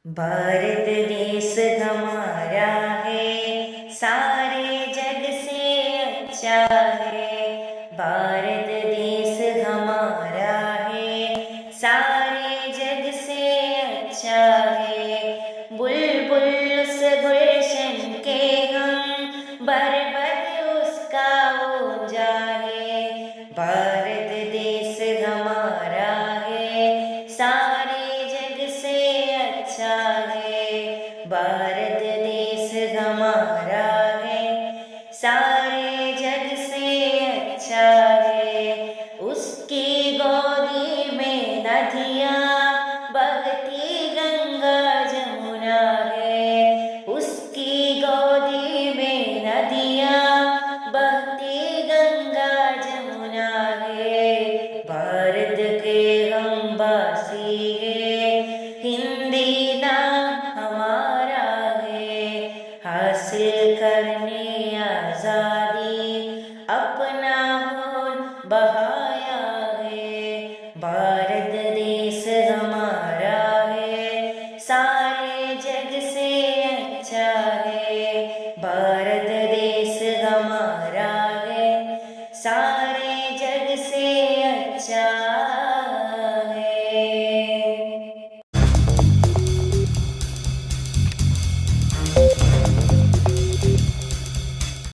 भारत देश हमारा है, सारे जग से अच्छा है। भारत देश हमारा है, सारे जग से अच्छा है। बुलबुल उस गुलशन के हम, बरबद उसका ऊंजा है। भारत देश हमारा है, सारे जग से अच्छा है। भारत देश हमारा है, सारे जग से अच्छा है। उसकी गोदी में नदियाँ बहती गंगा जमुना है। उसकी गोदी में नदियाँ बहती गंगा जमुना है। भारत के हम वासी है, हिंदी नाम हमारा है। हासिल करने आजादी अपना खून बहाया है। भारत देश हमारा है, सारे जग से अच्छा है। भारत देश हमारा है, सारे